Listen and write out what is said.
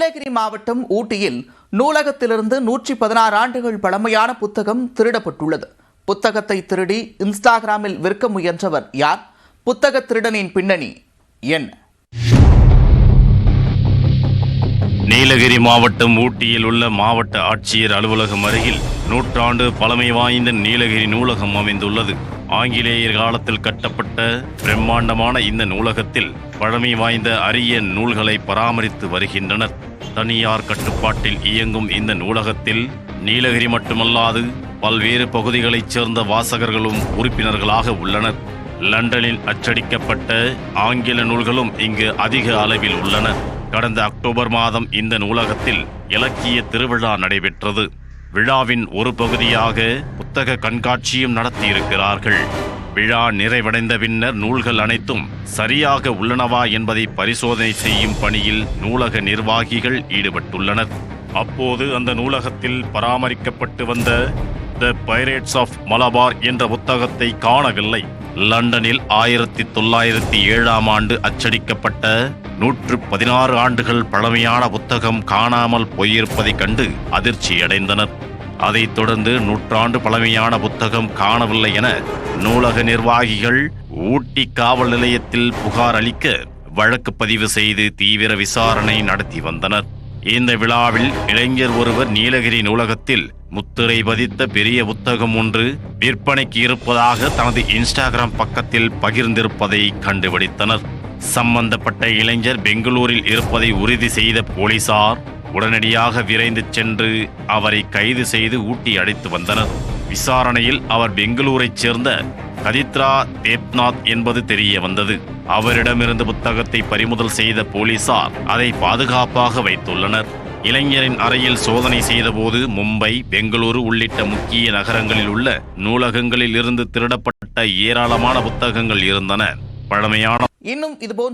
நீலகிரி மாவட்டம் ஊட்டியில் நூலகத்திலிருந்து 116 ஆண்டுகள் பழமையான புத்தகம் திருடப்பட்டுள்ளது. புத்தகத்தை திருடி இன்ஸ்டாகிராமில் விற்க முயன்றவர் யார்? புத்தக திருடனின் பின்னணி என்ன? நீலகிரி மாவட்டம் ஊட்டியில் உள்ள மாவட்ட ஆட்சியர் அலுவலகம் அருகில் நூற்றாண்டு பழமை வாய்ந்த நீலகிரி நூலகம் அமைந்துள்ளது. ஆங்கிலேயர் காலத்தில் கட்டப்பட்ட பிரம்மாண்டமான இந்த நூலகத்தில் பழமை வாய்ந்த அரிய நூல்களை பராமரித்து வருகின்றனர். தனியார் கட்டுப்பாட்டில் இயங்கும் இந்த நூலகத்தில் நீலகிரி மட்டுமல்லாது பல்வேறு பகுதிகளைச் சேர்ந்த வாசகர்களும் உறுப்பினர்களாக உள்ளனர். லண்டனில் அச்சடிக்கப்பட்ட ஆங்கில நூல்களும் இங்கு அதிக அளவில் உள்ளன. கடந்த அக்டோபர் மாதம் இந்த நூலகத்தில் இலக்கிய திருவிழா நடைபெற்றது. விழாவின் ஒரு பகுதியாக புத்தக கண்காட்சியும் நடத்தியிருக்கிறார்கள். விழா நிறைவடைந்த பின்னர் நூல்கள் அனைத்தும் சரியாக உள்ளனவா என்பதை பரிசோதனை செய்யும் பணியில் நூலக நிர்வாகிகள் ஈடுபட்டுள்ளனர். அப்போது அந்த நூலகத்தில் பராமரிக்கப்பட்டு வந்த த பைரேட்ஸ் ஆஃப் மலபார் என்ற புத்தகத்தை காணவில்லை. லண்டனில் 1907ஆம் ஆண்டு அச்சடிக்கப்பட்ட 116 ஆண்டுகள் பழமையான புத்தகம் காணாமல் போயிருப்பதைக் கண்டு அதிர்ச்சியடைந்தனர். அதைத் தொடர்ந்து நூற்றாண்டு பழமையான புத்தகம் காணவில்லை என நூலக நிர்வாகிகள் ஊட்டி காவல் நிலையத்தில் புகார் அளிக்க வழக்கு பதிவு செய்து தீவிர விசாரணை நடத்தி வந்தனர். இந்த விழாவில் இளைஞர் ஒருவர் நீலகிரி நூலகத்தில் முத்திரை பதித்த பெரிய புத்தகம் ஒன்று விற்பனைக்கு இருப்பதாக தனது இன்ஸ்டாகிராம் பக்கத்தில் பகிர்ந்திருப்பதை கண்டுபிடித்தனர். சம்பந்தப்பட்ட இளைஞர் பெங்களூரில் இருப்பதை உறுதி செய்த போலீசார் உடனடியாக விரைந்து சென்று அவரை கைது செய்து ஊட்டி அழைத்து வந்தனர். விசாரணையில் அவர் பெங்களூரைச் சேர்ந்த கதித்ரா தேப்நாத் என்பது தெரிய வந்தது. அவரிடமிருந்து புத்தகத்தை பறிமுதல் செய்த போலீசார் அதை பாதுகாப்பாக வைத்துள்ளனர். இளைஞரின் அறையில் சோதனை செய்தபோது மும்பை, பெங்களூரு உள்ளிட்ட முக்கிய நகரங்களில் உள்ள நூலகங்களில் இருந்து திருடப்பட்ட ஏராளமான புத்தகங்கள் இருந்தன. பழமையான இன்னும் இதுபோன்ற